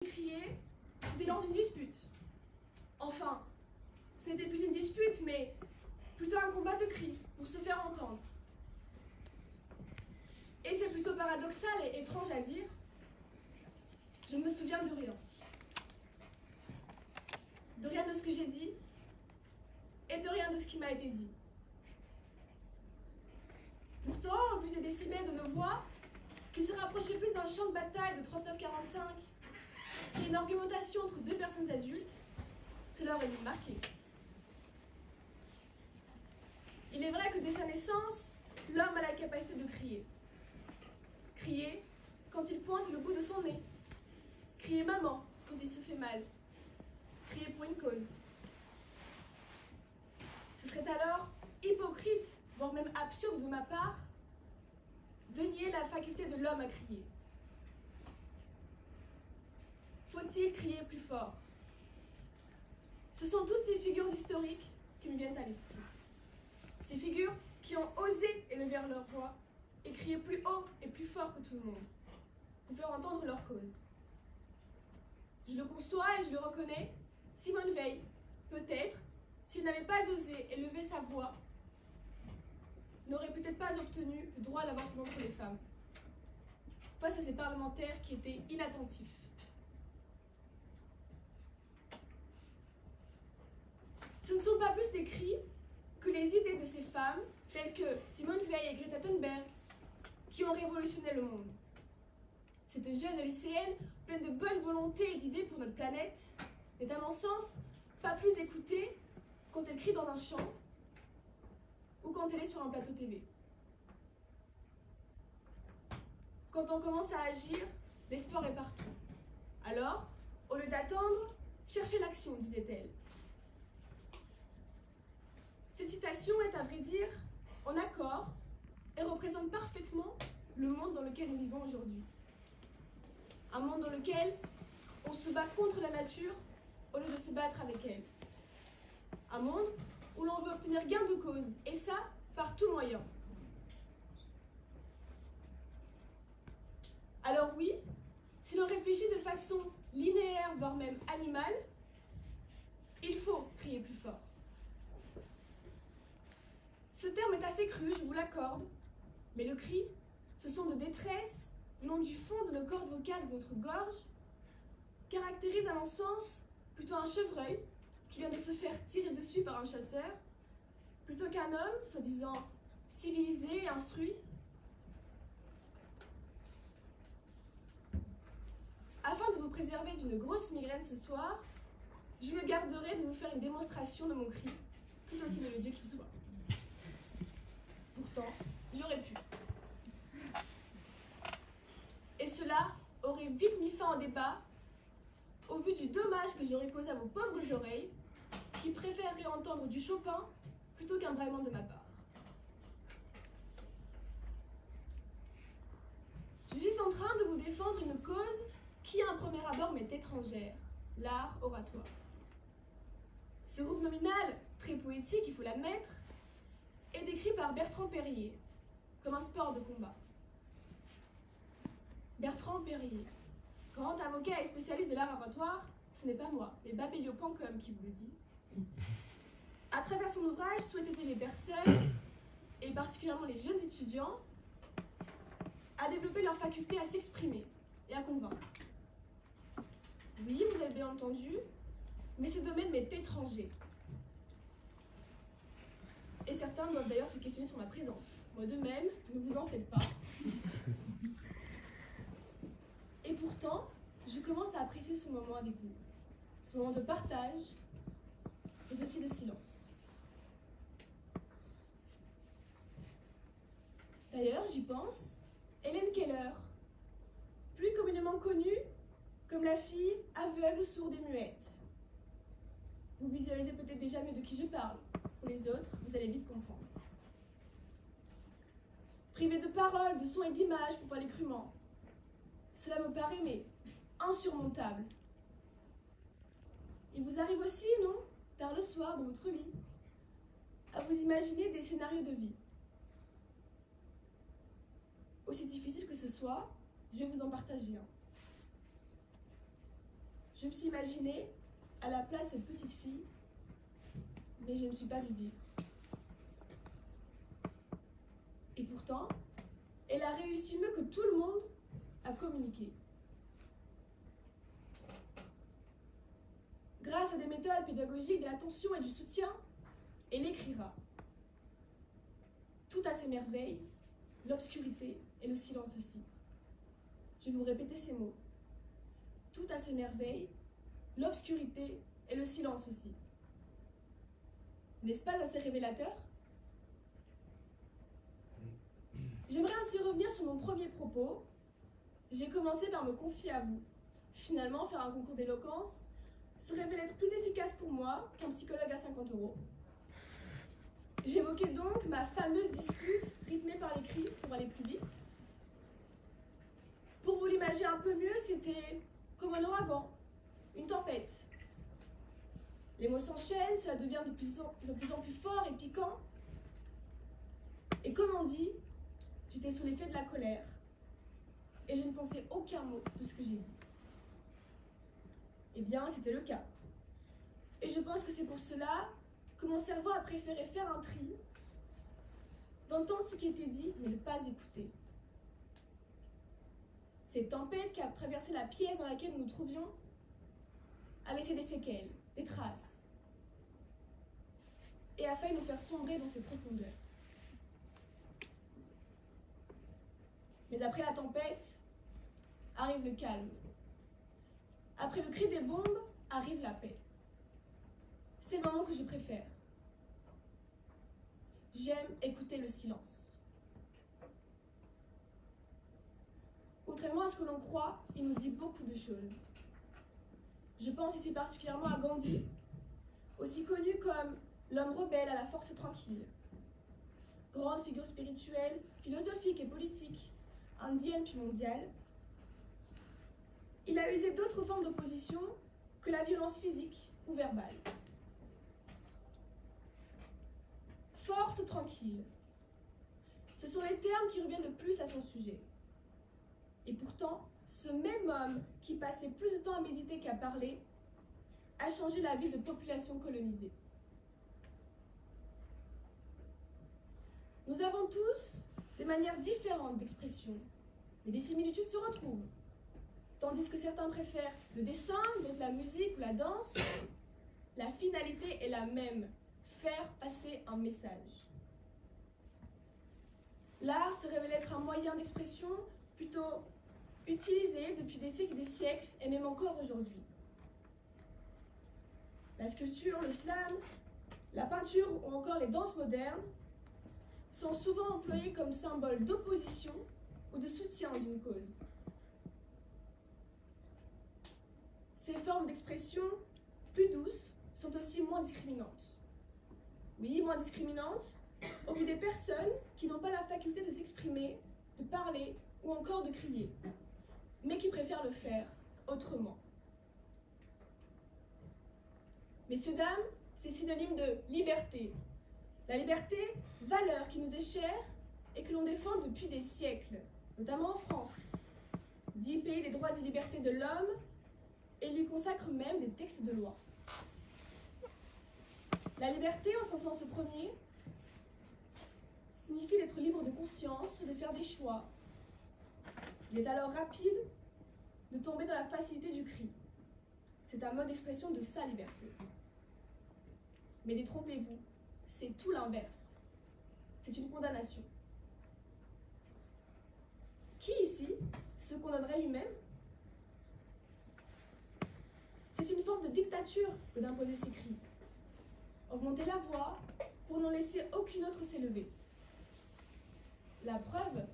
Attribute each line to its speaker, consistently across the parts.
Speaker 1: crier, c'était lors d'une dispute. Enfin, ce n'était plus une dispute, mais plutôt un combat de cris pour se faire entendre. Et c'est plutôt paradoxal et étrange à dire, je ne me souviens de rien. De rien de ce que j'ai dit et de rien de ce qui m'a été dit. Pourtant, au vu des décibels de nos voix, qui se rapprochaient plus d'un champ de bataille de 39-45 qu'une argumentation entre deux personnes adultes, cela aurait dû me marquer. Il est vrai que dès sa naissance, l'homme a la capacité de crier. Crier quand il pointe le bout de son nez. Crier maman quand il se fait mal. Crier pour une cause. Ce serait alors hypocrite, voire même absurde de ma part, de nier la faculté de l'homme à crier. Faut-il crier plus fort? Ce sont toutes ces figures historiques qui me viennent à l'esprit. Ces figures qui ont osé élever leur voix et crier plus haut et plus fort que tout le monde, pour faire entendre leur cause. Je le conçois et je le reconnais, Simone Veil, peut-être, s'il n'avait pas osé élever sa voix, n'aurait peut-être pas obtenu le droit à l'avortement pour les femmes, face à ces parlementaires qui étaient inattentifs. Ce ne sont pas plus des cris que les idées de ces femmes, telles que Simone Veil et Greta Thunberg, qui ont révolutionné le monde. Cette jeune lycéenne, pleine de bonne volonté et d'idées pour notre planète, n'est à mon sens pas plus écoutée quand elle crie dans un champ ou quand elle est sur un plateau TV. Quand on commence à agir, l'espoir est partout. Alors, au lieu d'attendre, cherchez l'action, disait-elle. Cette citation est, à vrai dire, en accord et représente parfaitement le monde dans lequel nous vivons aujourd'hui. Un monde dans lequel on se bat contre la nature au lieu de se battre avec elle. Un monde où l'on veut obtenir gain de cause, et ça, par tout moyen. Alors oui, si l'on réfléchit de façon linéaire, voire même animale, il faut crier plus fort. Ce terme est assez cru, je vous l'accorde, mais le cri, ce son de détresse venant du fond de nos cordes vocales de notre gorge, caractérise à mon sens plutôt un chevreuil qui vient de se faire tirer dessus par un chasseur, plutôt qu'un homme, soi-disant civilisé et instruit. Afin de vous préserver d'une grosse migraine ce soir, je me garderai de vous faire une démonstration de mon cri, tout aussi mélodieux qu'il soit. Pourtant, j'aurais pu. Et cela aurait vite mis fin au débat, au vu du dommage que j'aurais causé à vos pauvres oreilles, qui préféreraient entendre du Chopin plutôt qu'un braillement de ma part. Je suis en train de vous défendre une cause qui, à un premier abord, m'est étrangère, l'art oratoire. Ce groupe nominal, très poétique, il faut l'admettre, est décrit par Bertrand Périer comme un sport de combat. Bertrand Périer, grand avocat et spécialiste de l'art oratoire, ce n'est pas moi, mais babelio.com qui vous le dit. À travers son ouvrage, souhaite aider les personnes, et particulièrement les jeunes étudiants, à développer leur faculté à s'exprimer et à convaincre. Oui, vous avez bien entendu, mais ce domaine m'est étranger. Et certains doivent d'ailleurs se questionner sur ma présence. Moi de même, ne vous en faites pas. Et pourtant, je commence à apprécier ce moment avec vous. Ce moment de partage, mais aussi de silence. D'ailleurs, j'y pense, Hélène Keller, plus communément connue comme la fille aveugle, sourde et muette. Vous visualisez peut-être déjà mieux de qui je parle. Pour les autres, vous allez vite comprendre. Privée de paroles, de sons et d'images pour parler crûment. Cela me paraît, mais insurmontable. Il vous arrive aussi, non, tard le soir, dans votre lit, à vous imaginer des scénarios de vie. Aussi difficile que ce soit, je vais vous en partager un. Je me suis imaginée à la place de cette petite fille, mais je ne me suis pas vue vivre. Et pourtant, elle a réussi mieux que tout le monde à communiquer. Grâce à des méthodes pédagogiques, de l'attention et du soutien, elle écrira. Tout à ses merveilles, l'obscurité et le silence aussi. Je vais vous répéter ces mots. Tout à ses merveilles, l'obscurité et le silence aussi. N'est-ce pas assez révélateur? J'aimerais ainsi revenir sur mon premier propos. J'ai commencé par me confier à vous. Finalement, faire un concours d'éloquence se révèle être plus efficace pour moi qu'un psychologue à 50 €. J'évoquais donc ma fameuse dispute rythmée par les cris pour aller plus vite. Pour vous l'imaginer un peu mieux, c'était comme un ouragan, une tempête. Les mots s'enchaînent, cela devient de plus en plus fort et piquant. Et comme on dit, j'étais sous l'effet de la colère. Et je ne pensais aucun mot de ce que j'ai dit. Eh bien, c'était le cas. Et je pense que c'est pour cela que mon cerveau a préféré faire un tri, d'entendre ce qui était dit, mais ne pas écouter. Cette tempête qui a traversé la pièce dans laquelle nous nous trouvions a laissé des séquelles, des traces, et a failli nous faire sombrer dans ses profondeurs. Mais après la tempête, arrive le calme. Après le cri des bombes, arrive la paix. C'est le moment que je préfère. J'aime écouter le silence. Contrairement à ce que l'on croit, il nous dit beaucoup de choses. Je pense ici particulièrement à Gandhi, aussi connu comme l'homme rebelle à la force tranquille. Grande figure spirituelle, philosophique et politique, indienne puis mondiale. Il a usé d'autres formes d'opposition que la violence physique ou verbale. Force tranquille. Ce sont les termes qui reviennent le plus à son sujet. Et pourtant, ce même homme qui passait plus de temps à méditer qu'à parler a changé la vie de populations colonisées. Nous avons tous des manières différentes d'expression, mais des similitudes se retrouvent. Tandis que certains préfèrent le dessin, d'autres la musique ou la danse, la finalité est la même, faire passer un message. L'art se révèle être un moyen d'expression plutôt utilisé depuis des siècles et des siècles, et même encore aujourd'hui. La sculpture, le slam, la peinture ou encore les danses modernes sont souvent employés comme symbole d'opposition ou de soutien d'une cause. Ces formes d'expression plus douces sont aussi moins discriminantes. Oui, moins discriminantes au vu des personnes qui n'ont pas la faculté de s'exprimer, de parler ou encore de crier, mais qui préfèrent le faire autrement. Messieurs, dames, c'est synonyme de liberté. La liberté, valeur qui nous est chère et que l'on défend depuis des siècles, notamment en France. 10 pays des droits et libertés de l'homme et lui consacrent même des textes de loi. La liberté, en son sens premier, signifie d'être libre de conscience, de faire des choix. Il est alors rapide de tomber dans la facilité du cri. C'est un mode d'expression de sa liberté. Mais détrompez-vous, c'est tout l'inverse. C'est une condamnation. Qui ici se condamnerait lui-même? C'est une forme de dictature que d'imposer ses cris. Augmenter la voix pour n'en laisser aucune autre s'élever. La preuve,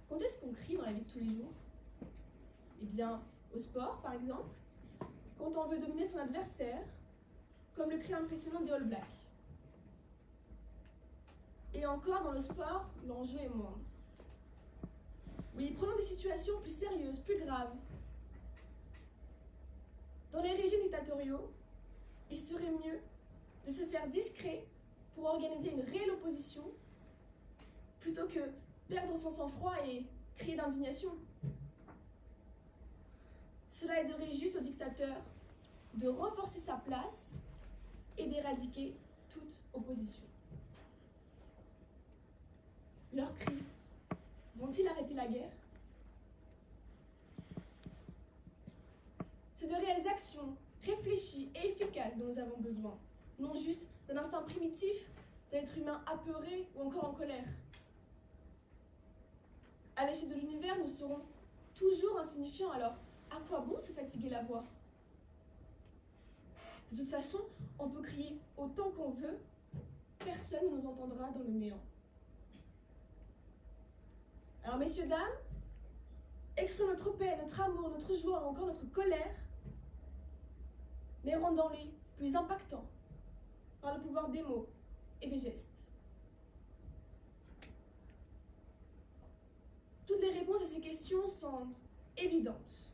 Speaker 1: quand est-ce qu'on crie dans la vie de tous les jours? Eh bien, au sport par exemple, quand on veut dominer son adversaire, comme le cri impressionnant des All Blacks. Et encore dans le sport, l'enjeu est moindre. Oui, prenons des situations plus sérieuses, plus graves. Dans les régimes dictatoriaux, il serait mieux de se faire discret pour organiser une réelle opposition plutôt que perdre son sang-froid et crier d'indignation. Cela aiderait juste aux dictateurs de renforcer sa place et d'éradiquer toute opposition. Leurs cris vont-ils arrêter la guerre? C'est de réelles actions réfléchies et efficaces dont nous avons besoin, non juste d'un instinct primitif d'être humain apeuré ou encore en colère. À l'échelle de l'univers, nous serons toujours insignifiants, alors à quoi bon se fatiguer la voix? De toute façon, on peut crier autant qu'on veut, personne ne nous entendra dans le néant. Alors messieurs, dames, exprimons notre paix, notre amour, notre joie ou encore notre colère, mais rendons-les plus impactants par le pouvoir des mots et des gestes. Toutes les réponses à ces questions sont évidentes.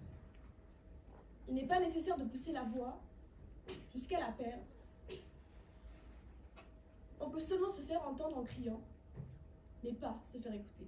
Speaker 1: Il n'est pas nécessaire de pousser la voix jusqu'à la perdre. On peut seulement se faire entendre en criant, mais pas se faire écouter.